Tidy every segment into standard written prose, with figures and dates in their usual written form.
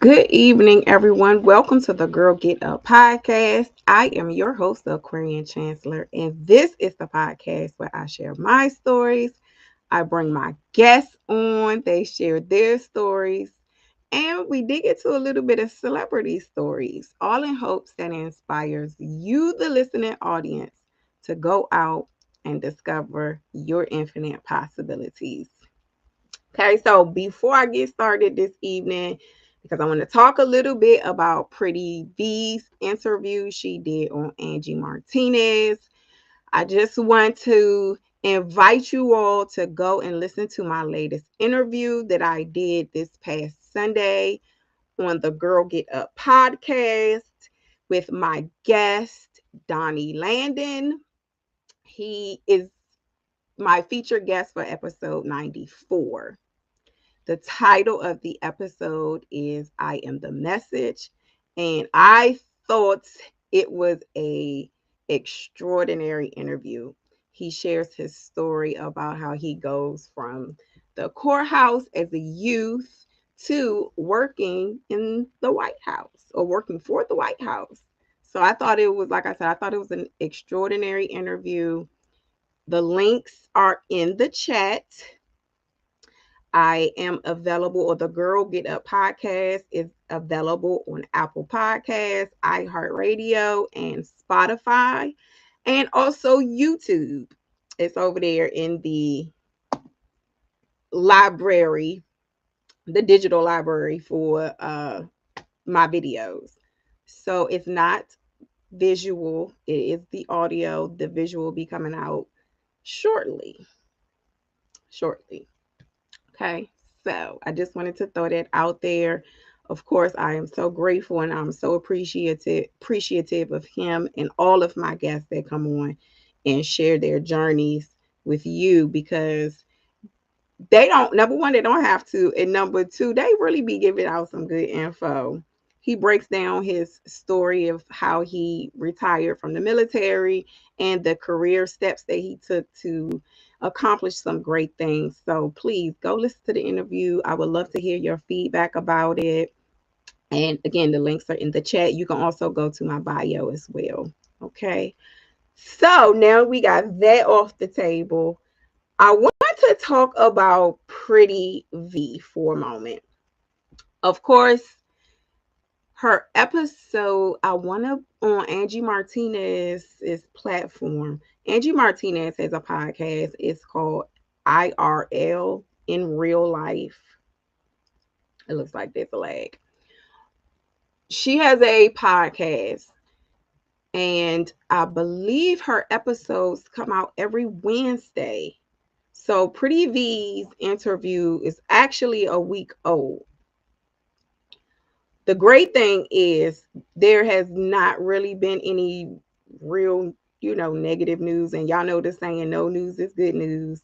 Good evening, everyone. Welcome to the Girl Get Up podcast. I am your host, the Aquarian Chancellor, and this is the podcast where I share my stories. I bring my guests on, they share their stories, and we dig into a little bit of celebrity stories, all in hopes that it inspires you, the listening audience, to go out and discover your infinite possibilities. Okay, so before I get started this evening, because I want to talk a little bit about Pretty Vee's interview she did on Angie Martinez, I just want to invite you all to go and listen to my latest interview that I did this past Sunday on the Girl Get Up podcast with my guest, Donnie Landon. He is my featured guest for episode 94. The title of the episode is I Am the Message, and I thought it was a extraordinary interview. He shares his story about how he goes from the courthouse as a youth to working in the White House or working for the White House. So I thought it was, like I said, I thought it was an extraordinary interview. The links are in the chat. I am available, or the Girl Get Up podcast is available on Apple Podcasts, iHeartRadio, and Spotify, and also YouTube. It's over there in the library, the digital library for my videos. So it's not visual, it is the audio. The visual will be coming out shortly. Shortly. Okay, so I just wanted to throw that out there. Of course, I am so grateful and I'm so appreciative of him and all of my guests that come on and share their journeys with you, because they don't, number one, they don't have to, and number two, they really be giving out some good info. He breaks down his story of how he retired from the military and the career steps that he took to accomplish some great things. So please go listen to the interview. I would love to hear your feedback about it. And again, the links are in the chat. You can also go to my bio as well. Okay. So now we got that off the table. I want to talk about Pretty Vee for a moment. Of course, her episode, I want to, on Angie Martinez's platform. Angie Martinez has a podcast. It's called IRL, in real life. It looks like there's a lag. She has a podcast, and I believe her episodes come out every Wednesday. So Pretty Vee's interview is actually a week old. The great thing is there has not really been any real, negative news. And y'all know the saying, no news is good news,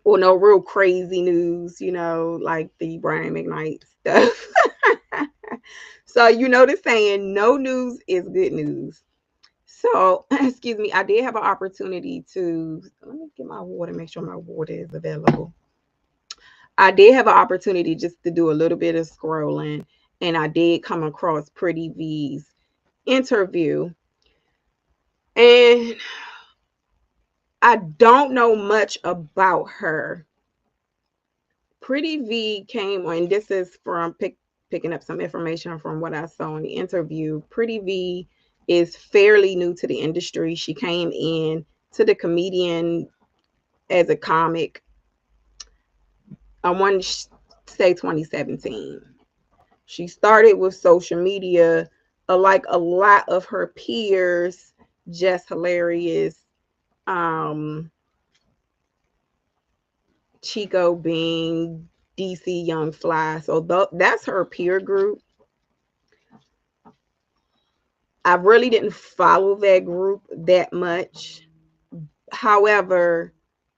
or no real crazy news, like the Brian McKnight stuff. So, the saying, no news is good news. So, excuse me, I did have an opportunity to, let me get my water, make sure my water is available. I did have an opportunity just to do a little bit of scrolling, and I did come across Pretty Vee's interview. And I don't know much about her. Pretty Vee came on, this is from picking up some information from what I saw in the interview. Pretty Vee is fairly new to the industry. She came in to the comedian as a comic, I want to say 2017. She started with social media, like a lot of her peers, just hilarious. Chico being DC Young Fly. So that's her peer group. I really didn't follow that group that much. However,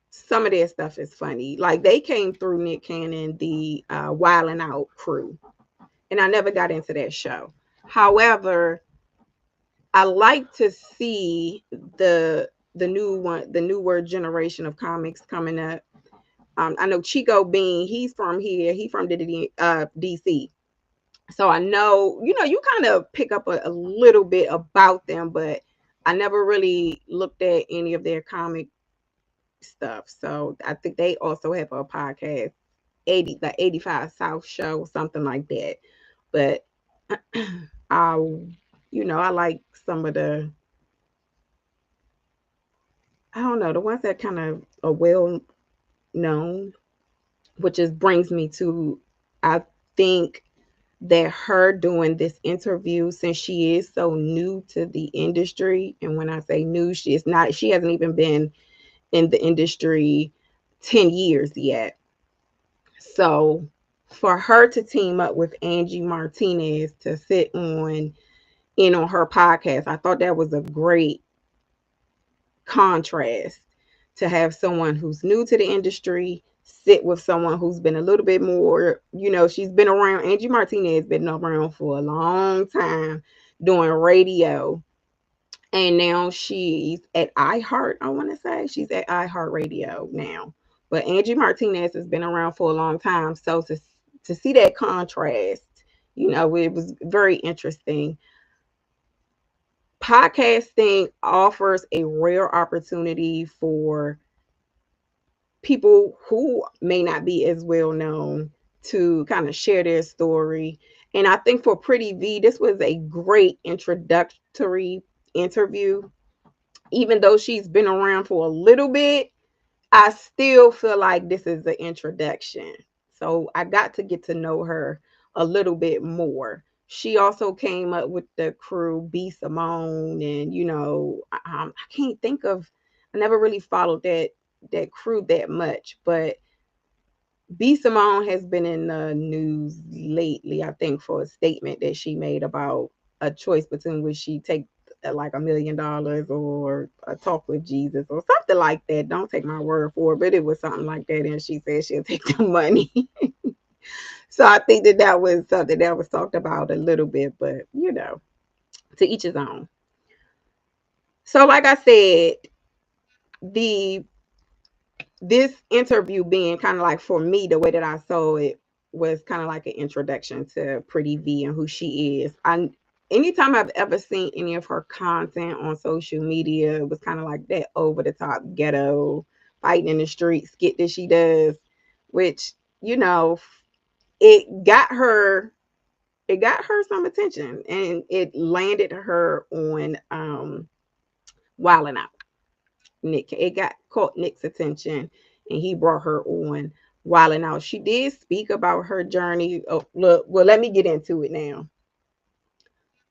some of their stuff is funny. Like they came through Nick Cannon, the Wild 'N Out crew, and I never got into that show. However, I like to see the newer generation of comics coming up. I know Chico Bean, he's from here. He's from DC. So I know, you kind of pick up a little bit about them, but I never really looked at any of their comic stuff. So I think they also have a podcast, 85 South Show, something like that. But I, I like some of I don't know, the ones that kind of are well known, which just brings me to, I think that her doing this interview, since she is so new to the industry, and when I say new, she hasn't even been in the industry 10 years yet. So for her to team up with Angie Martinez to sit on her podcast, I thought that was a great contrast to have someone who's new to the industry sit with someone who's been a little bit more, she's been around. Angie Martinez been around for a long time doing radio. And now she's at iHeart, I want to say. She's at iHeart Radio now. But Angie Martinez has been around for a long time. So to see that contrast, it was very interesting. Podcasting offers a rare opportunity for people who may not be as well known to kind of share their story. And I think for Pretty Vee, this was a great introductory interview. Even though she's been around for a little bit, I still feel like this is the introduction. So I got to get to know her a little bit more. She also came up with the crew, B Simone, and I can't think of. I never really followed that crew that much, but B Simone has been in the news lately, I think, for a statement that she made about a choice between which she take like $1 million or a talk with Jesus or something like that. Don't take my word for it, but it was something like that. And she said she'll take the money. So I think that was something that was talked about a little bit, but to each his own. So, like I said, the this interview being kind of like, for me, the way that I saw it was kind of like an introduction to Pretty Vee and who she is. Anytime I've ever seen any of her content on social media, it was kind of like that over the top ghetto fighting in the street skit that she does, which, it got her some attention, and it landed her on Wildin' Out. Nick. It got caught Nick's attention, and he brought her on Wildin' Out. She did speak about her journey. Oh, look, well, let me get into it now.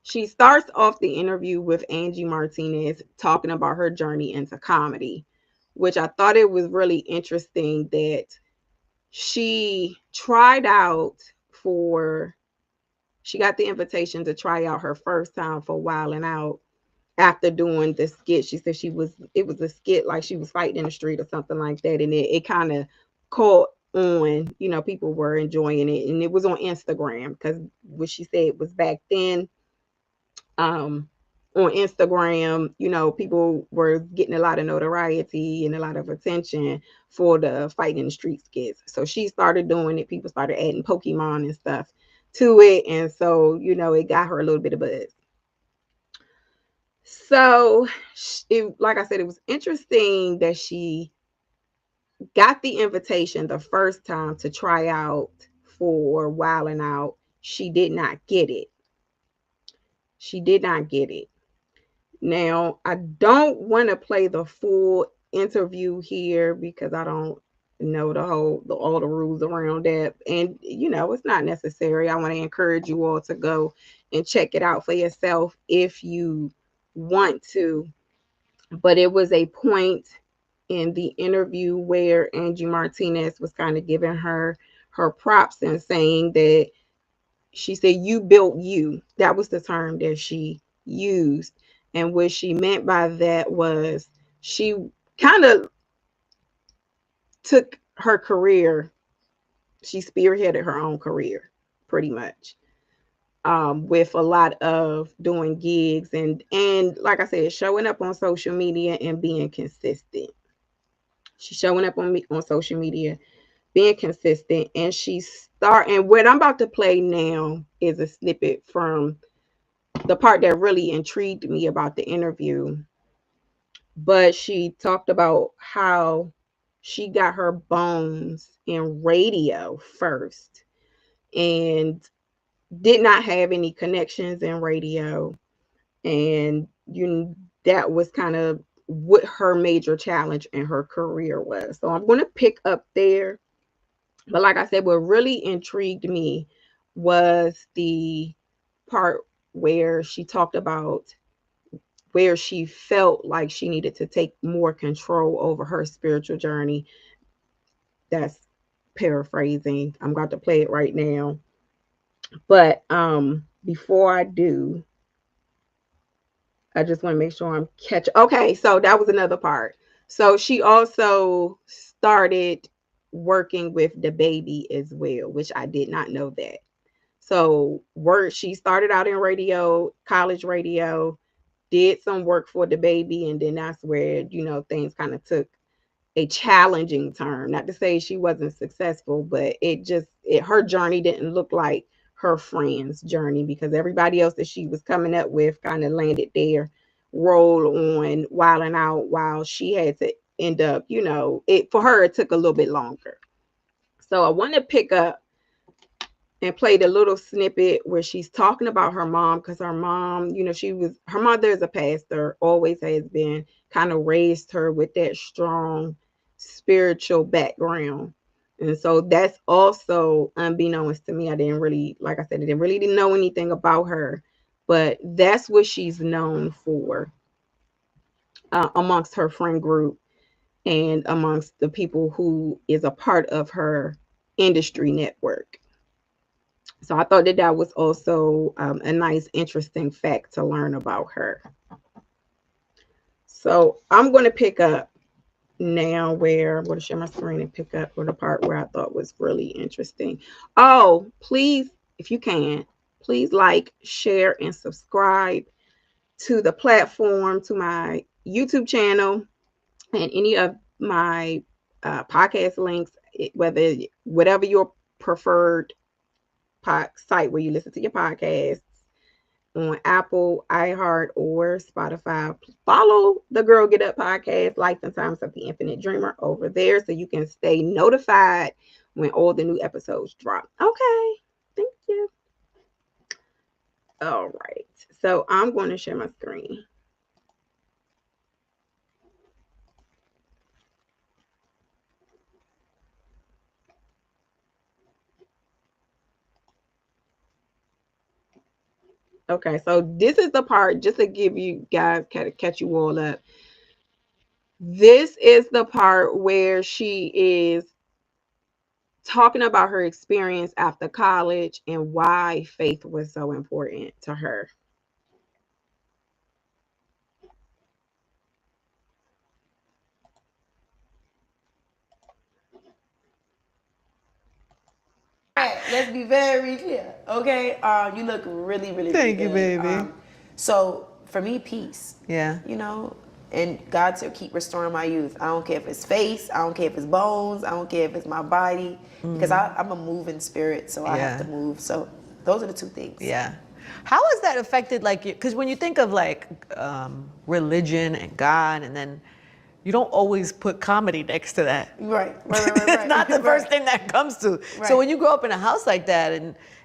She starts off the interview with Angie Martinez talking about her journey into comedy, which I thought it was really interesting that she tried out for, she got the invitation to try out her first time for Wildin' Out after doing the skit. She said it was a skit like she was fighting in the street or something like that. And it kind of caught on, people were enjoying it. And it was on Instagram because what she said was back then, on Instagram, people were getting a lot of notoriety and a lot of attention for the fighting in the street skits. So she started doing it. People started adding Pokemon and stuff to it. And so, it got her a little bit of buzz. So, like I said, it was interesting that she got the invitation the first time to try out for Wildin' Out. She did not get it. She did not get it. Now, I don't want to play the full interview here because I don't know all the rules around that. And, it's not necessary. I want to encourage you all to go and check it out for yourself if you want to. But it was a point in the interview where Angie Martinez was kind of giving her props and saying that she said, "You built you." That was the term that she used. And what she meant by that was she kind of took her career, she spearheaded her own career pretty much. With a lot of doing gigs and like I said, showing up on social media and being consistent. She's showing up on social media, being consistent. And and what I'm about to play now is a snippet from the part that really intrigued me about the interview. But she talked about how she got her bones in radio first and did not have any connections in radio. And that was kind of what her major challenge in her career was. So I'm going to pick up there. But like I said, what really intrigued me was the part where she talked about where she felt like she needed to take more control over her spiritual journey. That's paraphrasing. I'm about to play it right now. But before I do, I just want to make sure I'm catching. Okay, so that was another part. So she also started working with the baby as well, which I did not know that. So she started out in radio, college radio, did some work for the baby, and then that's where, things kind of took a challenging turn. Not to say she wasn't successful, but her journey didn't look like her friend's journey, because everybody else that she was coming up with kind of landed their role on wilding out, while she had to end up, for her it took a little bit longer. So I want to pick up and played a little snippet where she's talking about her mom, because her mom, her mother is a pastor, always has been, kind of raised her with that strong spiritual background. And so that's also unbeknownst to me. I didn't really, like I said, I didn't know anything about her, but that's what she's known for amongst her friend group and amongst the people who is a part of her industry network. So I thought that was also a nice, interesting fact to learn about her. So I'm going to pick up now where I'm going to share my screen and pick up with the part where I thought was really interesting. Oh, please, if you can, please like, share, and subscribe to the platform, to my YouTube channel, and any of my podcast links, whatever your preferred site where you listen to your podcasts, on Apple, iHeart, or Spotify. Follow the Girl Get Up podcast, Life and Times of the Infinite Dreamer, over there so you can stay notified when all the new episodes drop. Okay, thank you. All right, so I'm going to share my screen. Okay, so this is the part, just to give you guys, kind of catch you all up. This is the part where she is talking about her experience after college and why faith was so important to her. Let's be very clear, okay? You look really, really, Thank really you, good. baby. So for me, peace. Yeah. And God to keep restoring my youth. I don't care if it's face, I don't care if it's bones, I don't care if it's my body, because I'm a moving spirit, so I have to move. So those are the two things. Yeah. How has that affected, like, because when you think of like religion and God, and then you don't always put comedy next to that. Right. It's not the first thing that comes to. Right. So when you grow up in a house like that,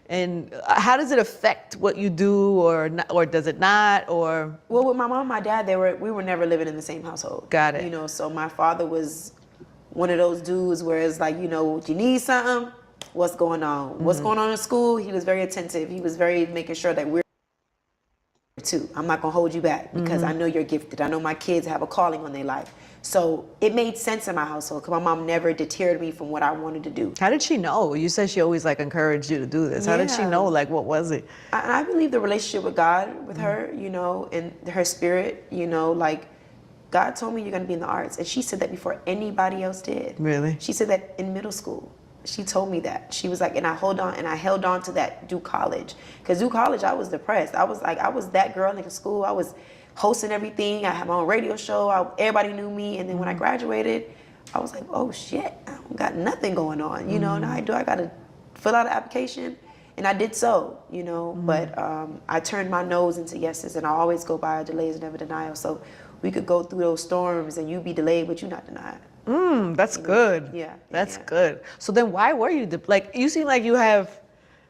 and how does it affect what you do, or does it not, or? Well, with my mom and my dad, we were never living in the same household. Got it. So my father was one of those dudes where it's like, you need something, what's going on? What's going on in school? He was very attentive. He was very making sure that we're too. I'm not gonna hold you back, because I know you're gifted. I know my kids have a calling on their life. So it made sense in my household, because my mom never deterred me from what I wanted to do. How did she know? You said she always like encouraged you to do this. How did she know? Like, what was it? I believe the relationship with God, with her, and her spirit, like God told me you're gonna be in the arts. And she said that before anybody else did. Really? She said that in middle school. She told me that. She was like, and I held on to that through college. Because through college, I was depressed. I was that girl in school. I was hosting everything. I had my own radio show. Everybody knew me. And then when I graduated, I was like, oh shit, I don't got nothing going on, you know. And I gotta fill out an application, and I did so, you know. But I turned my no's into yeses, and I always go by delays never denial. So we could go through those storms, and you be delayed, but you not denied. That's good. Yeah, That's yeah. good. So then why were you, like, you seem like you have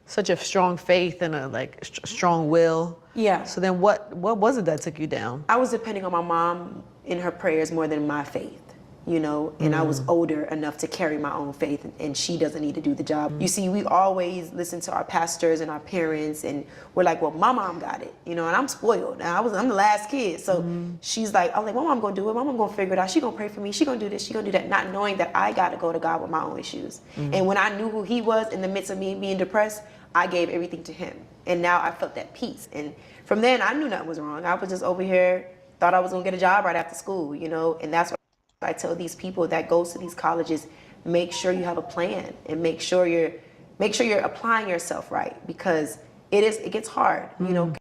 such a strong faith and a like strong will. Yeah. So then what was it that took you down? I was depending on my mom in her prayers more than my faith, you know, and I was older enough to carry my own faith, and she doesn't need to do the job. You see, we always listen to our pastors and our parents, and we're like, well, my mom got it, you know, and I'm spoiled. Now I'm the last kid, so she's like, I'm like, my mom gonna do it, my mom gonna figure it out, she gonna pray for me, she gonna do this, she gonna do that, not knowing that I gotta go to God with my own issues. And when I knew who he was in the midst of me being depressed, I gave everything to him, and now I felt that peace. And from then, I knew nothing was wrong. I was just over here, thought I was gonna get a job right after school, you know. And that's what I tell these people that goes to these colleges: make sure you have a plan, and make sure you're applying yourself right, because it gets hard, you know.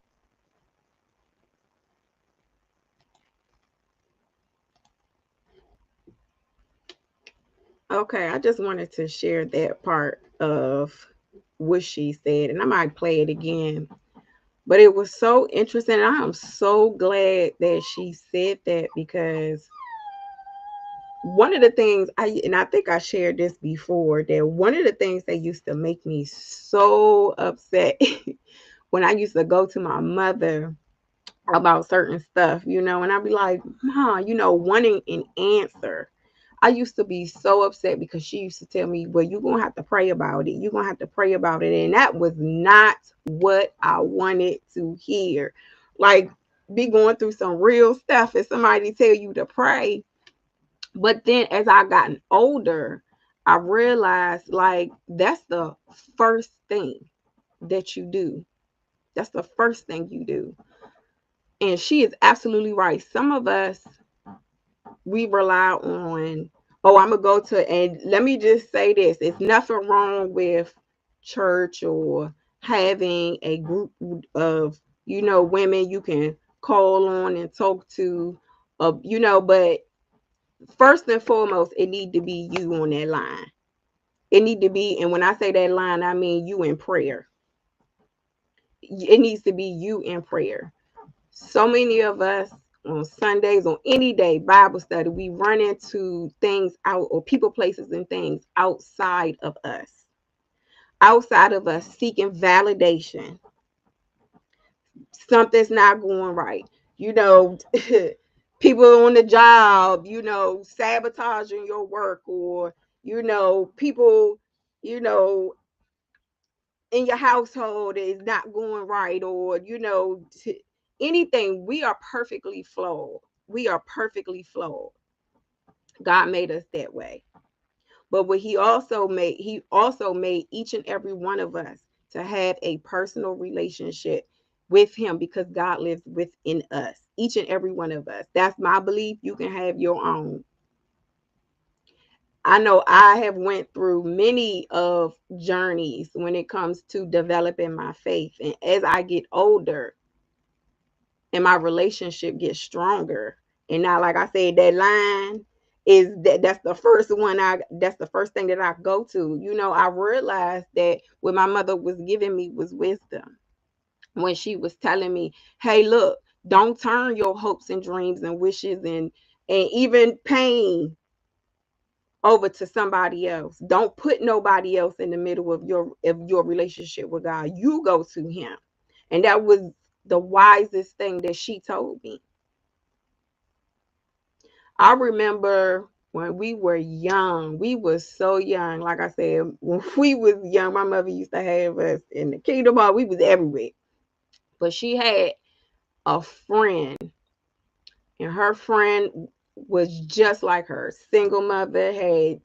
Okay, I just wanted to share that part of what she said, and I might play it again. But it was so interesting. I am so glad that she said that, because one of the things I think I shared this before, that one of the things that used to make me so upset when I used to go to my mother about certain stuff, you know, and I'd be like, Mom, you know, wanting an answer. I used to be so upset because she used to tell me, well, you're going to have to pray about it. You're going to have to pray about it. And that was not what I wanted to hear. Like, be going through some real stuff and somebody tell you to pray. But then as I gotten older, I realized, like, that's the first thing that you do. That's the first thing you do. And she is absolutely right. Some of us, we rely on, oh, I'm gonna go to, and let me just say this: it's nothing wrong with church or having a group of, you know, women you can call on and talk to, you know, but first and foremost, it need to be you on that line. It need to be, and when I say that line, I mean you in prayer. It needs to be you in prayer. So many of us on Sundays, on any day, Bible study, we run into things out, or people, places, and things outside of us seeking validation. Something's not going right. You know, people on the job, you know, sabotaging your work, or, you know, people, you know, in your household is not going right, or, you know, anything. We are perfectly flawed. We are perfectly flawed. God made us that way. But what he also made each and every one of us to have a personal relationship with him, because God lives within us, each and every one of us. That's my belief. You can have your own. I know I have went through many of journeys when it comes to developing my faith. And as I get older and my relationship gets stronger, and now, like I said, that line is that's the first thing that I go to. You know, I realized that what my mother was giving me was wisdom, when she was telling me, hey, look, don't turn your hopes and dreams and wishes and even pain over to somebody else. Don't put nobody else in the middle of your relationship with God. You go to him. And that was the wisest thing that she told me. I remember when we were young, we were so young. Like I said, when we was young, my mother used to have us in the Kingdom Hall. We was everywhere. But she had a friend, and her friend was just like her. Single mother, had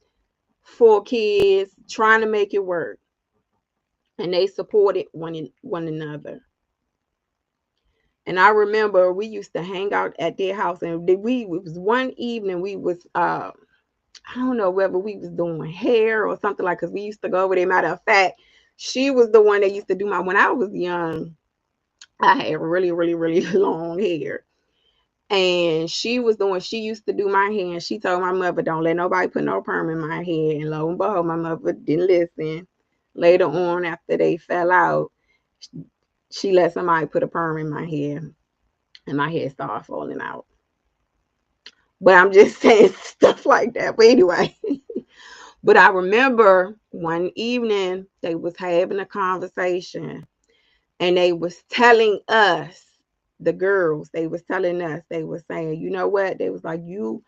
4 kids, trying to make it work. And they supported one another. And I remember we used to hang out at their house, and we it was one evening we was I don't know whether we was doing hair or something, like, because we used to go over there. Matter of fact, she was the one that used to do my, when I was young, I had really, really, really long hair. And she used to do my hair, and she told my mother, don't let nobody put no perm in my hair. And lo and behold, my mother didn't listen. Later on, after they fell out, she let somebody put a perm in my hair, and my hair started falling out. But I'm just saying stuff like that. But anyway, but I remember one evening they was having a conversation, and they was telling us, the girls, they was telling us, they was saying, you know what? They was like, you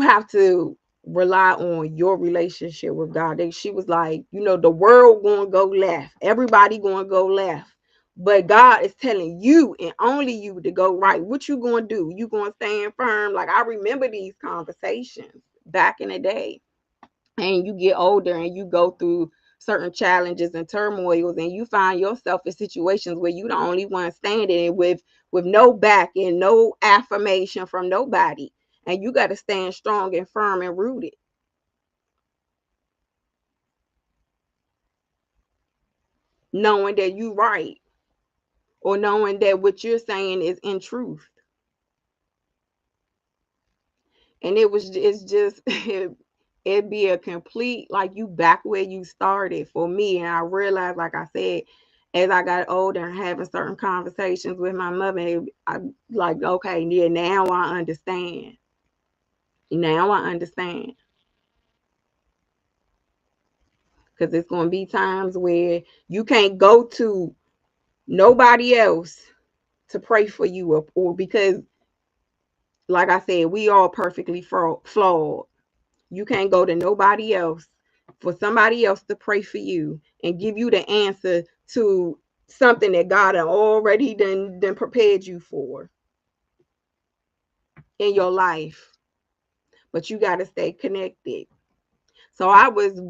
have to rely on your relationship with God. She was like, the world going to go left. Everybody going to go left. But God is telling you and only you to go right. What you going to do? You going to stand firm? Like, I remember these conversations back in the day. And you get older and you go through certain challenges and turmoils, and you find yourself in situations where you the only one standing with no back and no affirmation from nobody, and you got to stand strong and firm and rooted, knowing that you right, or knowing that what you're saying is in truth. And it's just it'd be a complete, like, you back where you started for me. And I realized, like I said, as I got older and having certain conversations with my mother, I like, okay, yeah, now I understand. Now I understand. Because it's going to be times where you can't go to nobody else to pray for you, or because, like I said, we all perfectly flawed. You can't go to nobody else for somebody else to pray for you and give you the answer to something that God had already done prepared you for in your life. But you got to stay connected. So I was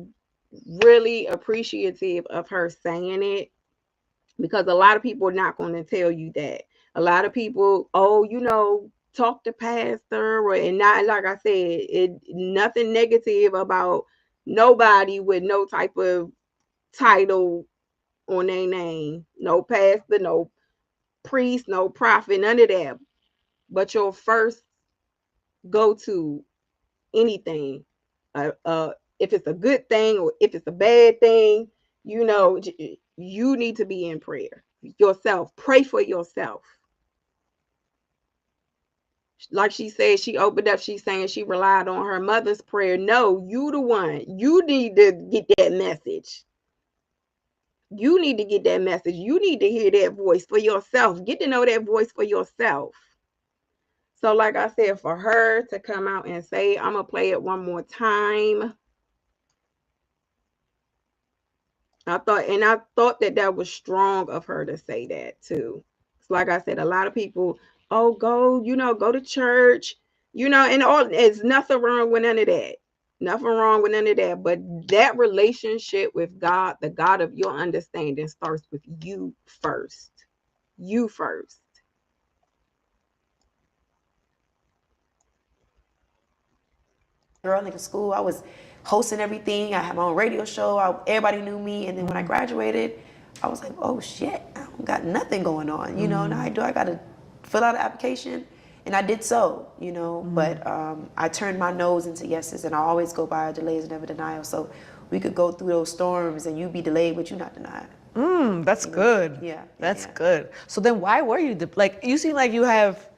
really appreciative of her saying it, because a lot of people are not going to tell you that. A lot of people, oh, talk to pastor, and not, like I said, it nothing negative about nobody with no type of title on their name, no pastor, no priest, no prophet, none of that. But your first go to anything, if it's a good thing or if it's a bad thing, you need to be in prayer yourself. Pray for yourself. Like she said, she opened up, she's saying she relied on her mother's prayer. No, you the one. You need to get that message. You need to get that message. You need to hear that voice for yourself. Get to know that voice for yourself. So, like I said, for her to come out and say, I'm going to play it one more time. I thought that was strong of her to say that too. It's like I said, a lot of people, oh, go to church, and all, there's nothing wrong with none of that. Nothing wrong with none of that. But that relationship with God, the God of your understanding, starts with you first. You first. Girl in school, I was hosting everything. I had my own radio show. Everybody knew me. And then when I graduated, I was like, oh shit, I don't got nothing going on. Now I got to fill out an application. And I did so, but I turned my no's into yeses. And I always go by delays, never denial. So we could go through those storms and you be delayed, but you not denied. That's good. Yeah. That's good. So then why were you, like, you seem like you have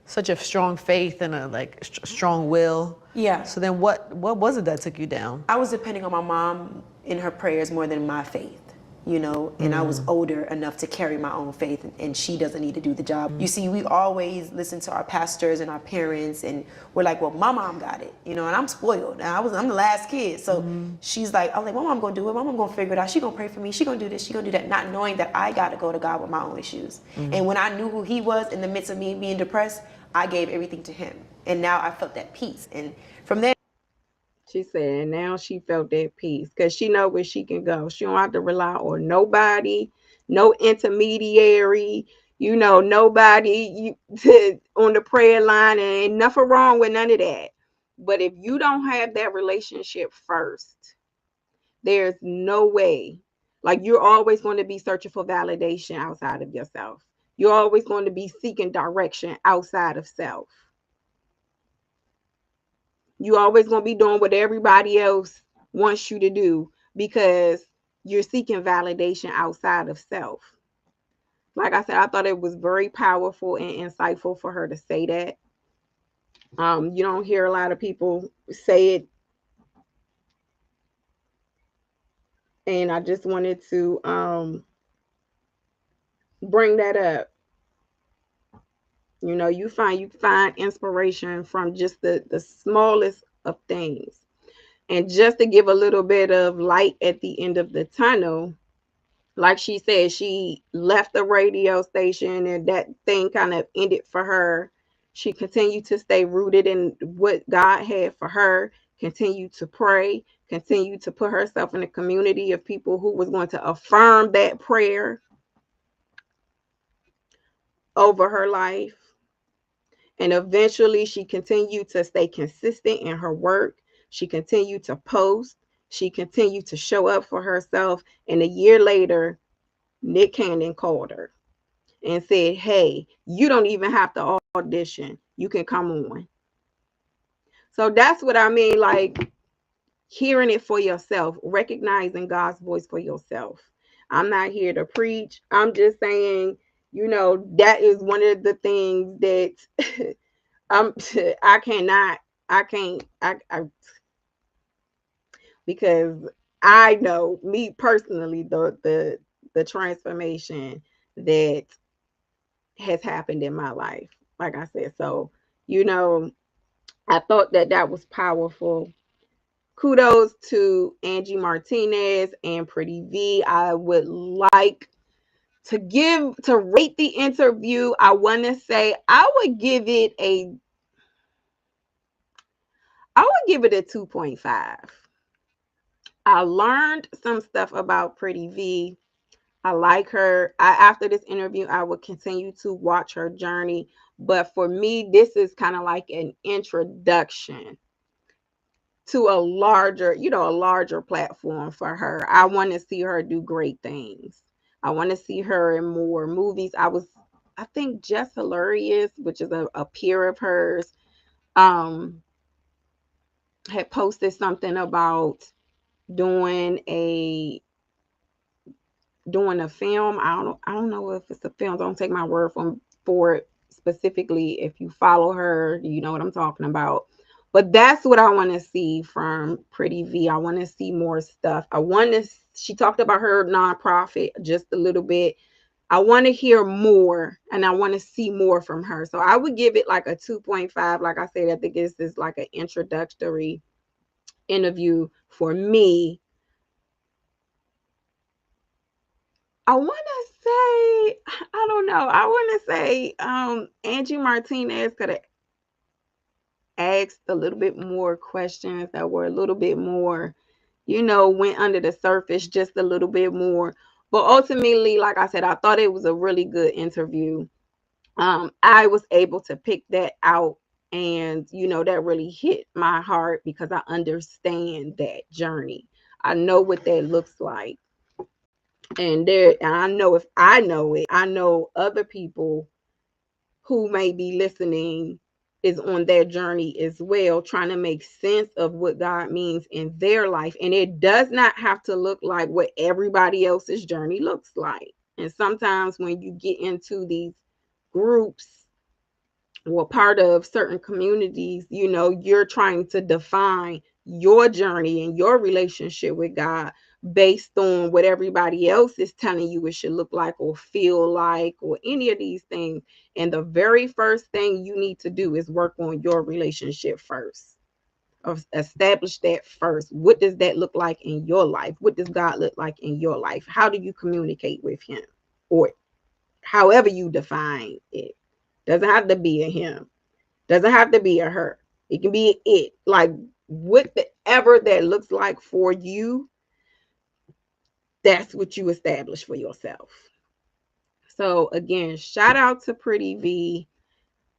such a strong faith and a strong will. Yeah. So then what was it that took you down? I was depending on my mom in her prayers more than my faith, and I was older enough to carry my own faith, and she doesn't need to do the job. You see, we always listen to our pastors and our parents, and we're like, well, my mom got it, and I'm spoiled. I'm the last kid. So she's like, I'm like, my mom gonna do it. My mom gonna figure it out. She gonna pray for me. She gonna do this. She gonna do that. Not knowing that I got to go to God with my own issues. And when I knew who he was in the midst of me being depressed, I gave everything to him. And now I felt that peace. And from there, She said now she felt that peace because she know where she can go. She don't have to rely on nobody, no intermediary, nobody on the prayer line, and ain't nothing wrong with none of that. But if you don't have that relationship first, there's no way. Like, you're always going to be searching for validation outside of yourself. You're always going to be seeking direction outside of self. You're always going to be doing what everybody else wants you to do because you're seeking validation outside of self. Like I said, I thought it was very powerful and insightful for her to say that. You don't hear a lot of people say it, and I just wanted to bring that up. You find inspiration from just the smallest of things. And just to give a little bit of light at the end of the tunnel, like she said, she left the radio station and that thing kind of ended for her. She continued to stay rooted in what God had for her, continued to pray, continued to put herself in a community of people who was going to affirm that prayer over her life. And eventually she continued to stay consistent in her work. She continued to post. She continued to show up for herself. And a year later, Nick Cannon called her and said, hey, you don't even have to audition. You can come on. So that's what I mean, like hearing it for yourself, recognizing God's voice for yourself. I'm not here to preach. I'm just saying, that is one of the things that I'm I cannot I can't I because I know me personally the transformation that has happened in my life. Like I said, so you know, I thought that that was powerful. Kudos to Angie Martinez and Pretty Vee. I would like to rate the interview. I want to say I would give it a 2.5. I learned some stuff about Pretty Vee. I like her. After this interview, I will continue to watch her journey. But for me, this is kind of like an introduction to a larger platform for her. I want to see her do great things. I want to see her in more movies. I think Just Hilarious, which is a peer of hers, um, had posted something about doing a film. I don't know if it's a film. Don't take my word for it specifically. If you follow her, you know what I'm talking about. But that's what I want to see from Pretty Vee. I want to see more stuff. She talked about her nonprofit just a little bit. I want to hear more and I want to see more from her. So I would give it like a 2.5. Like I said, I think this is like an introductory interview for me. I want to say, I don't know. I want to say Angie Martinez could have asked a little bit more questions that were a little bit more, went under the surface just a little bit more. But ultimately, like I said, I thought it was a really good interview. I was able to pick that out, and that really hit my heart because I understand that journey. I know what that looks like. And I know, if I know it, I know other people who may be listening is on their journey as well, trying to make sense of what God means in their life. And it does not have to look like what everybody else's journey looks like. And sometimes when you get into these groups or part of certain communities, you're trying to define your journey and your relationship with God based on what everybody else is telling you it should look like or feel like or any of these things. And the very first thing you need to do is work on your relationship first. Or establish that first. What does that look like in your life? What does God look like in your life? How do you communicate with him? Or however you define it. Doesn't have to be a him. Doesn't have to be a her. It can be it. Like whatever that looks like for you, that's what you establish for yourself. So again, shout out to Pretty Vee.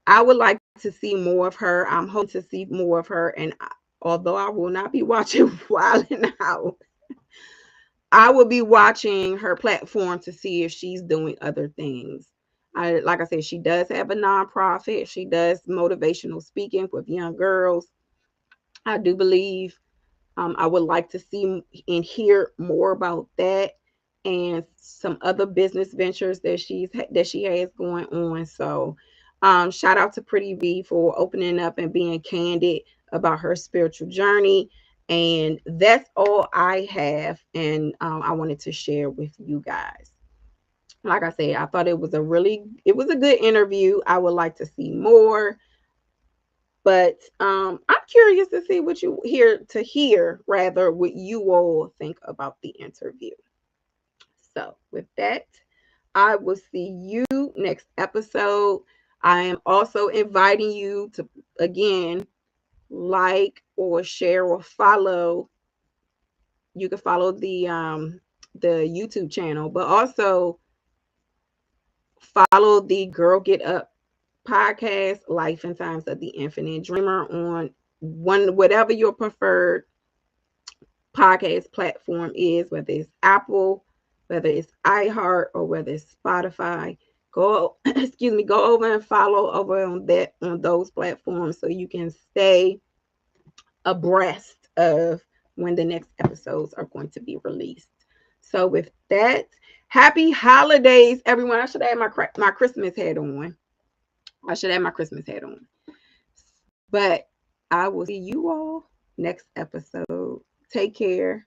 I would like to see more of her. I'm hoping to see more of her. And although I will not be watching Wild and Out, I will be watching her platform to see if she's doing other things. Like I said, she does have a nonprofit. She does motivational speaking with young girls. I do believe I would like to see and hear more about that and some other business ventures that she has going on. So, shout out to Pretty Vee for opening up and being candid about her spiritual journey. And that's all I have, and I wanted to share with you guys. Like I said, I thought it was a good interview. I would like to see more. But I'm curious to see hear rather what you all think about the interview. So with that, I will see you next episode. I am also inviting you to again like or share or follow. You can follow the YouTube channel, but also follow the Girl Get Up podcast, Life and Times of the Infinite Dreamer, on whatever your preferred podcast platform is, whether it's Apple, whether it's iHeart, or whether it's Spotify. Go excuse me, go over and follow over on those platforms so you can stay abreast of when the next episodes are going to be released. So with that, happy holidays, everyone. I should have my Christmas hat on. I should have my Christmas hat on. But I will see you all next episode. Take care.